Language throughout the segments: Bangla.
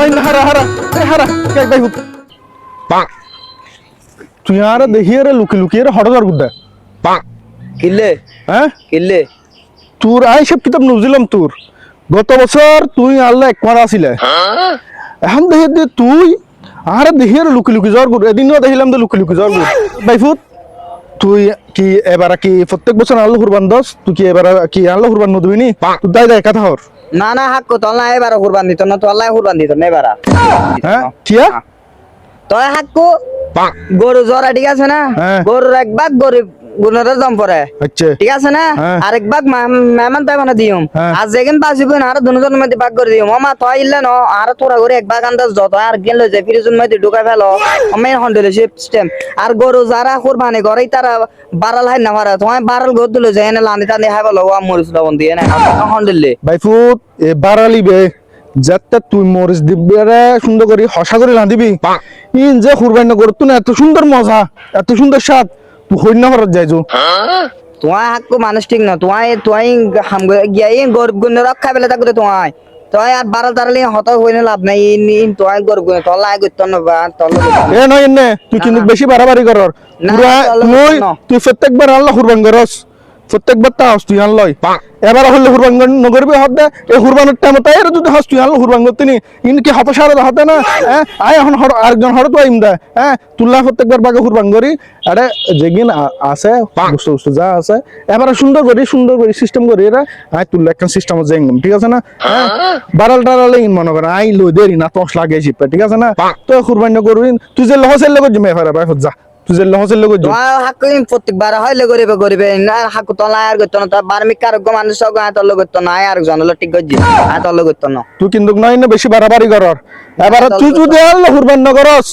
নয় হারা হারা হারা কে ভাই তুই আর দেখিয়ে রে লুকিয়ে রে হঠাৎ গুদ্দা কিল্লে হ্যাঁ কিল্লে তোর আই সব কিতাব নজুলাম তোর গত বছর তুই আল্লাহ একবার আসিলে এখন দেখি দে তুই আর দেখিয়ে রে লুকি জ্বর গুড় এদিনও দেখিলাম তো লুকি জ্বর গুড় বাইফুত তুই কি এবার কি প্রত্যেক বছর আল্লাহ কুরবান দস তুই কি এবার কি আল্লাহ কুরবান নদবি নি তুই দাই দাই কথা হর না না হাক তোলা এবার কুরবান দিত না তোলা কুরবান দিত না এবার হ্যাঁ কিয়া তোয় হাক গরু জরা ঠিক আছে না গরুর এক ভাগ গরিব গুণের দম পরে আচ্ছা ঠিক আছে না আরেক ভাগ মেহমান তাই মানে দিম আর যেখান বাসিব না আর দুজনের মধ্যে ভাগ করে দিম মামা তো ইল্লে ন আর তোরা করে এক ভাগ আন্দাজ যত আর গেল যে ফ্রিজের মধ্যে ঢুকাই ফেলো আমি হন্ডেল সিস্টেম আর গরু যারা কুরবানি করে তারা বারাল হাই না পারে তোমায় বারাল গদ দিল যে এনে লানি টানি হাই বলো ও মরিস লবণ দিয়ে না হন্ডেল বাইফুত এ বারালিবে যাতে তুই মরিস দিবি সুন্দর করে হসা করে রাঁধিবি ইন যে কুরবানি করতো না এত সুন্দর মজা এত সুন্দর স্বাদ তুই হইনা মারত যাইছো তোমায় হাক্কু মানুষ ঠিক না তোমায় হাম গিয়াই গরিব গুণ রক্ষা পেলে থাকতে তোমায় তোমায় আর বারাল তারালি হত হইনে লাভ নাই ইন তোমায় গরিব গুণ তলা গইতো না বা তলা এ নয় এনে তুই কিন্তু বেশি বাড়াবাড়ি করর পুরা তুই প্রত্যেকবার আল্লাহ কুরবান করস প্রত্যেকবার তা তুই আনলই এবার হলে কুরবান নগরবি হদ দে এই কুরবানের টাইম তাই এর যদি হস তুই আনলো কুরবান করতে নি ইন কি হত সারা হতে না হ্যাঁ আয় এখন আরেকজন হর তো আইম দে হ্যাঁ তুল্লা প্রত্যেকবার বাগে কুরবান করি আরে যেগিন আছে বুঝতে যা আছে এবার সুন্দর করি সিস্টেম করি এরা আয় তুল্লা একটা সিস্টেম জেঙ্গম ঠিক আছে না হ্যাঁ বারাল টারালে ইন মনে করে আই লই দেরি না তোস লাগে জিপে ঠিক আছে না তো কুরবান করবি তুই যে লহসের লগত জমে ফেরা ভাই যা তুই যে লহসের লগত জমে হাক্কু প্রত্যেকবার হইলে করিবে না হাক্কু তলা আর গইতো না বারমিক কারক মানুষ সব আয় তল গইতো না আর জন হলো ঠিক গজি আয় তল গইতো না তুই কিন্তু নয় না বেশি বাড়াবাড়ি করর এবার তুই যদি আল্লাহ কুরবান করস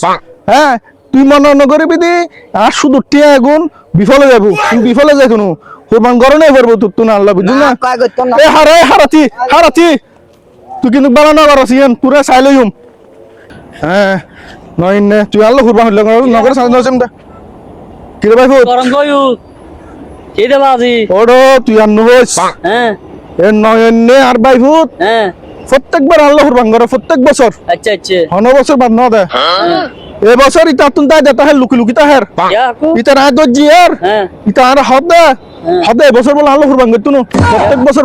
হ্যাঁ তুই মনে নগরিবি দি আর শুধু টিয়া গুণ বিফলে যাব তুই বিফলে যাই কোনো কুরবান করো নাই পারবো তুই না আল্লাহ বুঝলি না এ হারাতি তুই কিন্তু বালা না করস ইয়ান পুরা চাই লইম হ্যাঁ নয় না তুই আল্লাহ কুরবান হইল নগর সাজ নসেম দা কি রে ভাই করন গয়ু কি দে বাজি ওড়ো তুই আর নহস হ্যাঁ এ নয় নে আর ভাই ভূত হ্যাঁ প্রত্যেকবার আল্লাহ কুরবান করে প্রত্যেক বছর আচ্ছা আচ্ছা হন বছর বাদ না দে এ বছর ইতা তুন তাই দেতা হে লুকি তাহের ইতা না দজি আর ইতা আর হদে বছর বলে আল্লাহ কুরবান করতুন প্রত্যেক বছর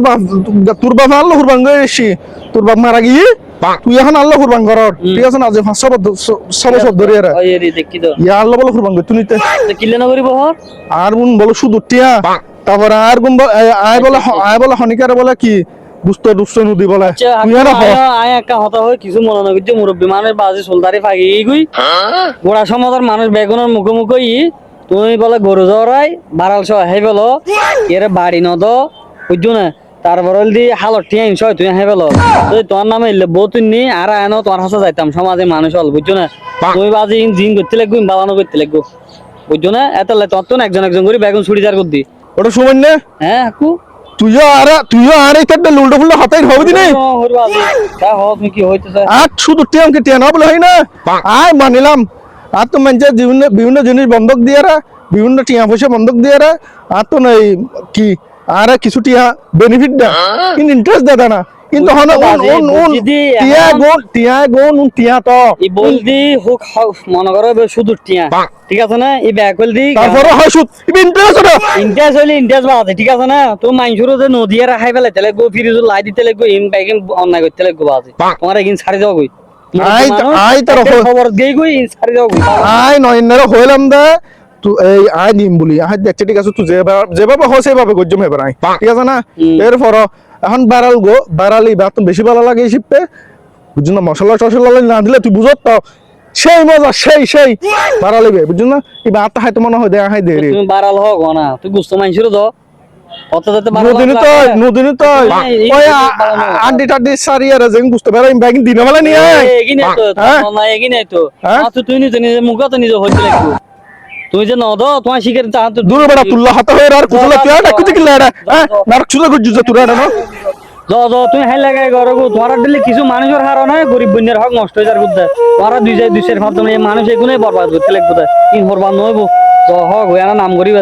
তোর বাবা আল্লাহ কুরবান করেছি তোর বাপ মারা গিয়ে তুই এখন আল্লাহ কুরবান করর ঠিক আছে না যে 500 বছর ধরে এরা ওই রে দেখি তো ইয়া আল্লাহ বলে কুরবান করতুন ইতে কিলে না করিব হর আর মুন বলে শুধু টিয়া তারপর আর গুন আয় বলে হনিকার বলে কি দুষ্ট নদী বলে আয় একা হতা হয় কিছু মনে না করছে মুরব্বী মানুষ বাজি সোলদারি ফাগি গই গোড়া সমাজের মানুষ বেগুনের মুখে ই তুমি বলে গরু জরাই বারাল সহ হে বলো এর বাড়ি নদ বুঝছো না তারপর দি হালত টিয়া ইনসয় তুই হে বলো তুই তোর নামে ইলে বউ তুই নি আর আয়নো তোর হাসা যাইতাম সমাজে মানুষ হল বুঝছো না তুমি বাজি জিন করতে লাগবো বালানো করতে লাগবো বুঝছো না এত তোর তো একজন করে বেগুন ছুড়িদার করদি ওটা সময় না হ্যাঁ হাকু তুইও আর এই কাটবে লুল্টো ফুল্টো হাতাই হবে দিনে তুমি কি হইতেছে আর শুধু টিয়ামকে টিয়া না বলে হয় না আয় মানিলাম আর তো মানুষের বিভিন্ন জিনিস বন্ধক দিয়ে বিভিন্ন টিয়া পয়সা বন্ধক দিয়ে আর তো নাই কি আর কিছু টিয়া বেনিফিট দেয় কিন্তু ইন্টারেস্ট দেয় না কিন্তু টিয়া তো বলদি হুক মনে করো শুধু টিয়া ঠিক আছে না এই ব্যাগ হল দি তারপরে হয় সুদ ইন্টারেস্ট হইলে ইন্টারেস্ট বাড়ে ঠিক আছে না তো মানুষের যে নদী আর হাই ফেলাইতে লাগবো ফ্রিজ লাই দিতে লাগবো ইন ব্যাগিং অন্যায় করতে লাগবো বাজে তোমার এগিন ছাড়ি যাও গই আই তার খবর গই গই ইন ছাড়ি যাও গই আই নয়নারা হইলাম দা তুই এই আই নিম বলি আই দেখছে ঠিক আছে তুই যেভাবে হয় সেভাবে গজ্জম হেবার আই ঠিক আছে না এরপর এখন বাড়ালি বাত বেশি ভালো লাগে শিপে বুঝছো না মশলা টসলা না দিলে তুই বুঝত তো সেই মজা সেই বাড়ালিবে বুঝছো না এই বাতটা হাইতো মনে হয় দেয়া হাই দে রে তুমি বাড়াল হোক না তুই বুঝতো মাইছিরো তো নদিনে তো ওই আন্টি টাডি সারিয়ারে যেন বুঝতে পারে ব্যাগিং দিনে বেলা নিয়ে আয় এগিনে তো না এগিনে তো তুই নিজে মুখা তো নিজে হইতে লাগবে তুই যে নদ তোমার শিখের চাহাতে দূর বেড়া তুল্লা হাতে হয়ে আর কুজলা তুই আর কুতে কিলা এটা হ্যাঁ নারক চুলা গুজু তুই এটা না তুই হাই লাগাই গরগো তোমার দিলে কিছু মানুষের হার নয় গরিব বন্যার হক নষ্ট হয়ে যার করতে তোরা দুইশের মাধ্যমে মানুষ এগুলোই বরবাদ করতে লাগবে কি বরবাদ নইব তো হক হয়ে না নাম করিবে